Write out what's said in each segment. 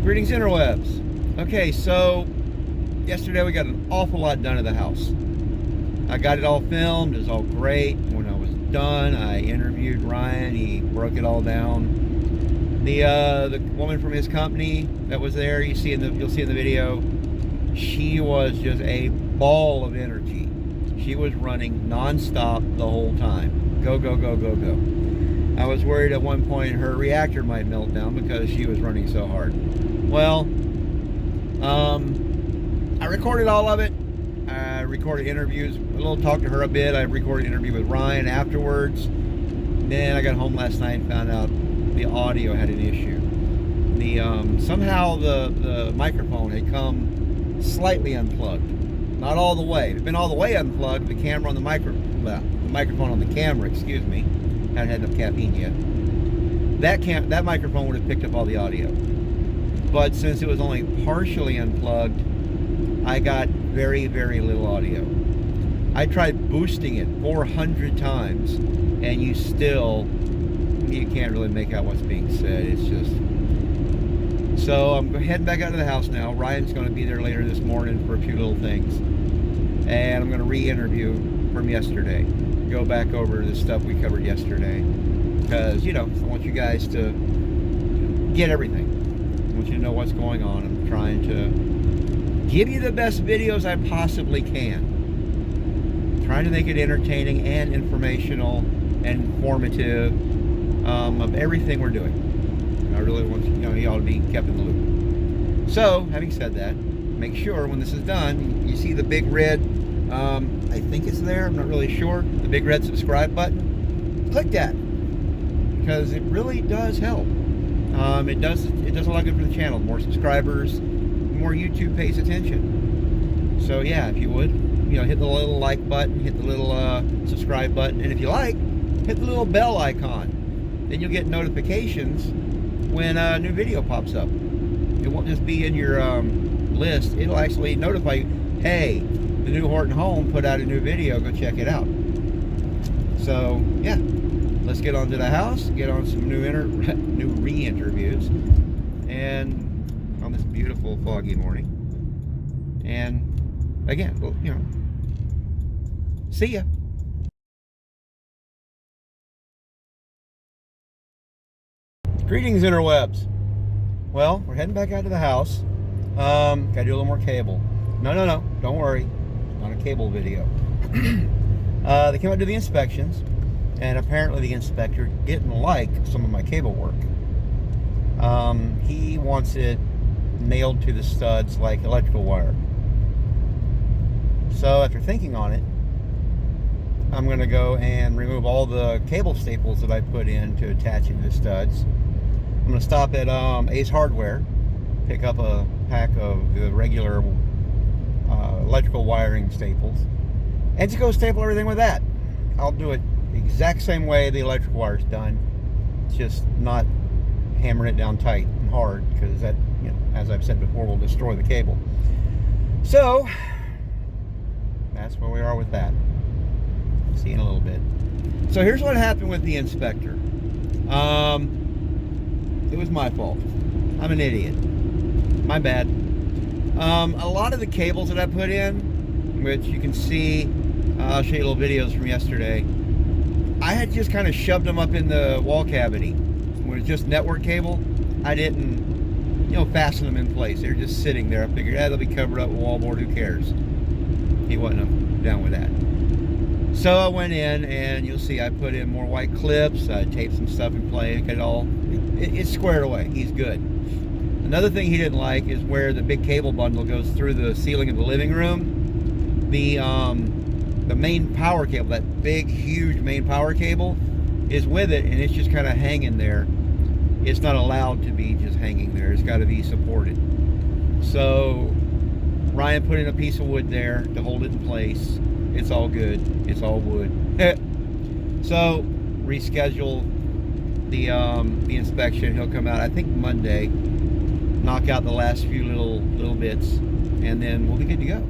Greetings, interwebs. Okay, so yesterday we got an awful lot done at the house. I got it all filmed. It was all great. When I was done, I interviewed Ryan. He broke it all down. The woman from his company that was there, you'll see in the video, she was just a ball of energy. She was running non-stop the whole time. Go, go, go, go, go. I was worried at one point her reactor might melt down because she was running so hard. Well, I recorded all of it. I recorded interviews, talked to her a bit. I recorded an interview with Ryan afterwards. Then I got home last night and found out the audio had an issue. Somehow the microphone had come slightly unplugged. Not all the way. If it had been all the way unplugged, the camera on the microphone on the camera, excuse me, hadn't had enough caffeine yet. That microphone would have picked up all the audio. But since it was only partially unplugged, I got very, very little audio. I tried boosting it 400 times, and you can't really make out what's being said. It's just... So I'm heading back out to the house now. Ryan's going to be there later this morning for a few little things. And I'm going to re-interview from yesterday. Go back over the stuff we covered yesterday. Because, I want you guys to get everything. I want you to know what's going on. I'm trying to give you the best videos I possibly can. I'm trying to make it entertaining and informational and informative of everything we're doing. I really want you all to be kept in the loop. So, having said that, make sure when this is done, you see the big red, I think it's there, I'm not really sure, the big red subscribe button. Click that, because it really does help. It does a lot of good for the channel. The more subscribers, the more YouTube pays attention. So yeah, if you would, hit the little like button, hit the little subscribe button, and if you like, hit the little bell icon. Then you'll get notifications when a new video pops up. It won't just be in your list. It'll actually notify you, hey, the new Horton home put out a new video, go check it out. So yeah, let's get on to the house, get on some new re-interviews, and on this beautiful foggy morning. And again, well, see ya. Greetings, interwebs. Well, we're heading back out to the house. Gotta do a little more cable. No, don't worry. It's not a cable video. They came out to do the inspections, and apparently the inspector didn't like some of my cable work. He wants it nailed to the studs like electrical wire. So after thinking on it, I'm going to go and remove all the cable staples that I put in to attach it to the studs. I'm going to stop at Ace Hardware, pick up a pack of the regular electrical wiring staples, and just go staple everything with that. I'll do it the exact same way the electrical wire is done, just not hammering it down tight and hard, because that, as I've said before, will destroy the cable. So that's where we are with that. See you in a little bit. So here's what happened with the inspector. It was my fault. I'm an idiot. My bad. A lot of the cables that I put in, which you can see, I'll show you little videos from yesterday, I had just kind of shoved them up in the wall cavity. When it was just network cable, I didn't, fasten them in place. They were just sitting there. I figured, they'll be covered up with wallboard, who cares? He wasn't down with that. So I went in, and you'll see I put in more white clips. I taped some stuff in place. It's squared away. He's good. Another thing he didn't like is where the big cable bundle goes through the ceiling of the living room. The main power cable, that big, huge main power cable, is with it, and it's just kind of hanging there. It's not allowed to be just hanging there. It's got to be supported. So Ryan put in a piece of wood there to hold it in place. It's all good. It's all wood. So reschedule the inspection. He'll come out, I think, Monday. Knock out the last few little bits, and then we'll be good to go.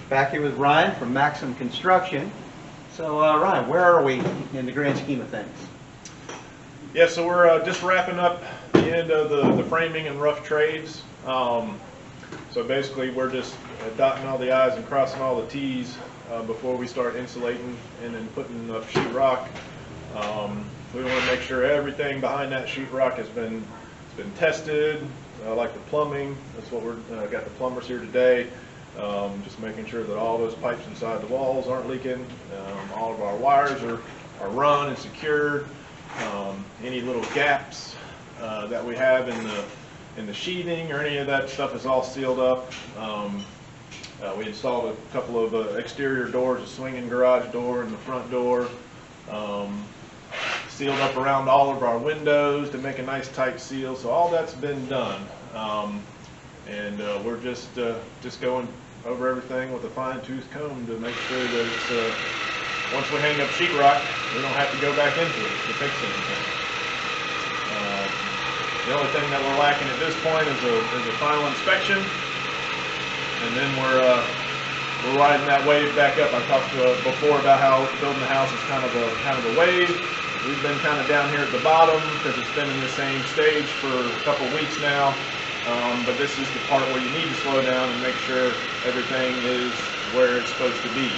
Back here with Ryan from Maxim Construction. So Ryan, where are we in the grand scheme of things? Yeah, so we're just wrapping up the end of the framing and rough trades. So basically we're just dotting all the I's and crossing all the T's before we start insulating and then putting up sheetrock. We want to make sure everything behind that sheetrock has been tested, like the plumbing. That's what we're got the plumbers here today. Just making sure that all those pipes inside the walls aren't leaking. All of our wires are run and secured. Any little gaps that we have in the sheathing or any of that stuff is all sealed up. We installed a couple of exterior doors, a swinging garage door and the front door. Sealed up around all of our windows to make a nice tight seal. So all that's been done, and we're just going over everything with a fine-tooth comb to make sure that it's, once we hang up sheetrock, we don't have to go back into it to fix anything. The only thing that we're lacking at this point is a final inspection, and then we're riding that wave back up. I talked before about how building the house is kind of a wave. We've been kind of down here at the bottom because it's been in the same stage for a couple weeks now. But this is the part where you need to slow down and make sure everything is where it's supposed to be.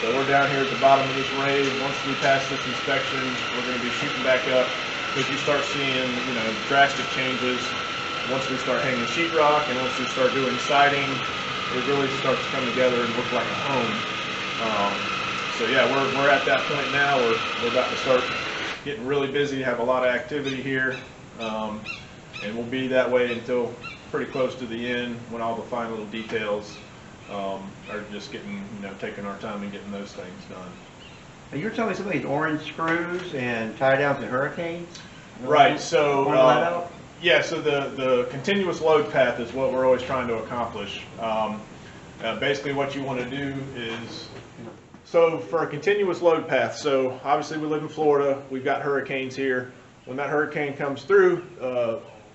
So we're down here at the bottom of this wave. Once we pass this inspection, we're going to be shooting back up because you start seeing, drastic changes once we start hanging sheetrock and once we start doing siding. It really starts to come together and look like a home. So yeah, we're at that point now. We're about to start getting really busy, have a lot of activity here, and we'll be that way until pretty close to the end when all the fine little details are just getting, taking our time and getting those things done. Now you were telling me some of these orange screws and tie downs and hurricanes? Right, so yeah, so the continuous load path is what we're always trying to accomplish. Basically what you want to do is, so for a continuous load path, so obviously we live in Florida, we've got hurricanes here. When that hurricane comes through,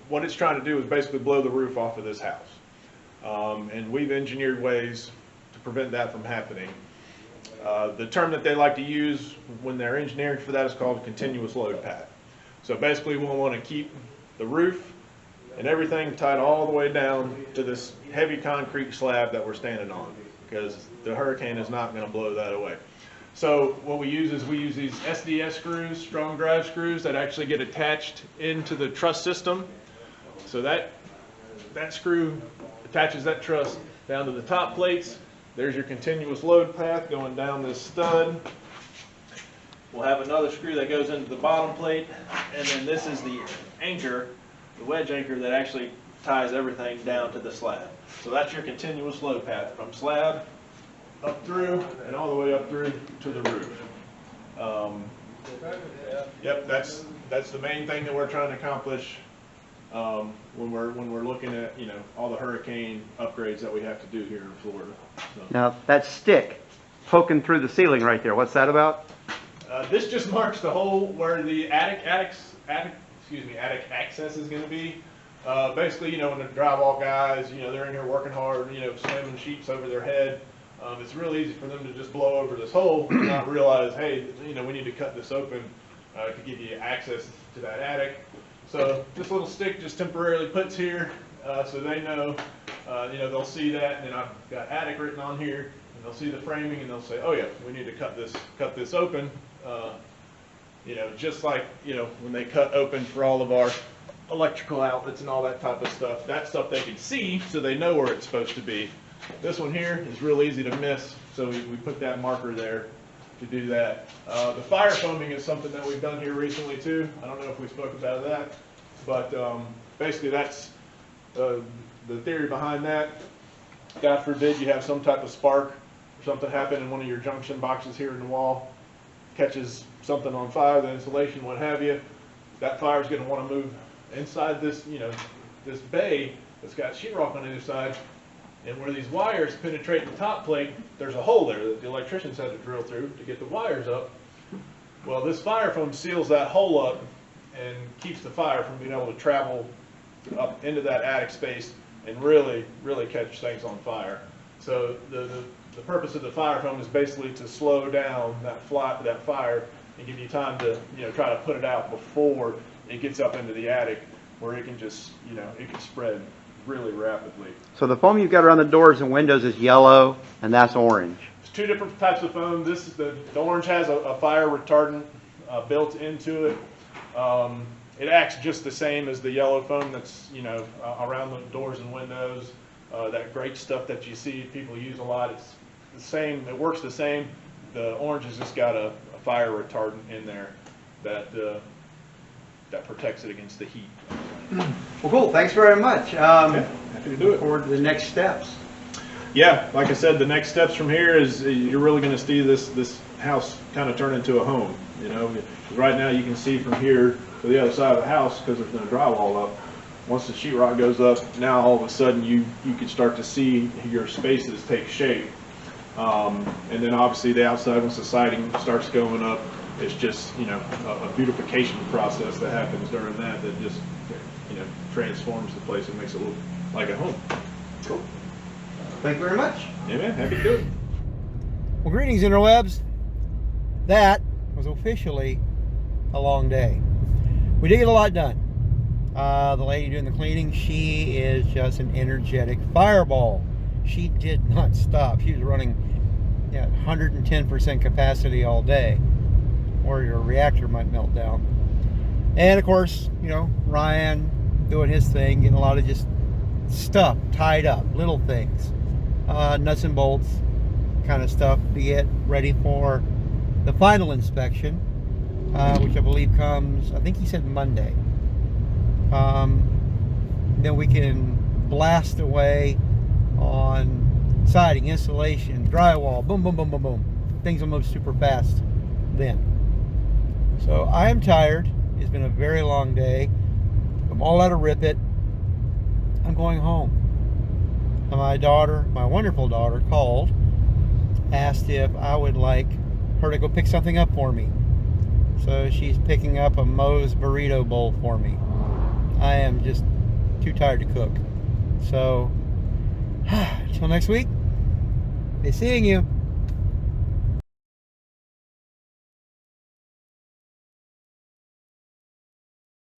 what it's trying to do is basically blow the roof off of this house. And we've engineered ways to prevent that from happening. The term that they like to use when they're engineering for that is called a continuous load path. So basically we'll want to keep the roof and everything tied all the way down to this heavy concrete slab that we're standing on, because the hurricane is not going to blow that away. So what we use is we use these SDS screws, strong drive screws, that actually get attached into the truss system. So that screw attaches that truss down to the top plates. There's your continuous load path going down this stud. We'll have another screw that goes into the bottom plate, and then this is the anchor, the wedge anchor that actually ties everything down to the slab. So that's your continuous load path from slab up through and all the way up through to the roof. Yep, that's the main thing that we're trying to accomplish when we're looking at all the hurricane upgrades that we have to do here in Florida. So. Now that stick poking through the ceiling right there, what's that about? This just marks the hole where the attic access is going to be. Basically, when the drywall guys, they're in here working hard, slamming sheets over their head. It's real easy for them to just blow over this hole and not realize, hey, we need to cut this open to give you access to that attic. So this little stick just temporarily puts here, so they know, they'll see that, and then I've got attic written on here, and they'll see the framing, and they'll say, oh yeah, we need to cut this open. Just like when they cut open for all of our electrical outlets and all that type of stuff. That stuff they can see, so they know where it's supposed to be. This one here is real easy to miss, so we put that marker there to do that. The fire foaming is something that we've done here recently too. I don't know if we spoke about that, but basically that's the theory behind that. God forbid you have some type of spark or something happen in one of your junction boxes here in the wall, catches something on fire, the insulation, what have you. That fire is going to want to move inside this, this bay that's got sheetrock on either side. And where these wires penetrate the top plate, there's a hole there that the electricians had to drill through to get the wires up. Well, this fire foam seals that hole up and keeps the fire from being able to travel up into that attic space and really catch things on fire. So the the purpose of the fire foam is basically to slow down that fire and give you time to, try to put it out before it gets up into the attic, where it can just, it can spread really rapidly. So the foam you've got around the doors and windows is yellow, and that's orange. There's two different types of foam. This is the orange has a fire retardant built into it. It acts just the same as the yellow foam that's, around the doors and windows. That great stuff that you see people use a lot. It's the same. It works the same. The orange has just got a fire retardant in there that protects it against the heat. Well, cool. Thanks very much. Happy to do it. Forward to the next steps. Yeah, like I said, the next steps from here is you're really going to see this house kind of turn into a home. Right now you can see from here to the other side of the house because there's no drywall up. Once the sheetrock goes up, now all of a sudden you can start to see your spaces take shape. And then obviously the outside, once the siding starts going up, it's just a beautification process that happens during that just transforms the place and makes it look like a home. Cool. Thank you very much. Yeah, man, happy to do it. Well, greetings, interwebs. That was officially a long day. We did get a lot done. The lady doing the cleaning, she is just an energetic fireball. She did not stop. She was running at 110% capacity all day, or your reactor might melt down. And of course, Ryan doing his thing, getting a lot of just stuff tied up, little things, nuts and bolts kind of stuff to get ready for the final inspection, which I believe comes, I think he said Monday. Then we can blast away on siding, insulation, drywall, boom, boom, boom, boom, boom. Things will move super fast then. So I am tired. It's been a very long day. I'm all out of rip it. I'm going home. And my daughter, my wonderful daughter, called, asked if I would like her to go pick something up for me. So she's picking up a Moe's burrito bowl for me. I am just too tired to cook. So, until next week, be seeing you.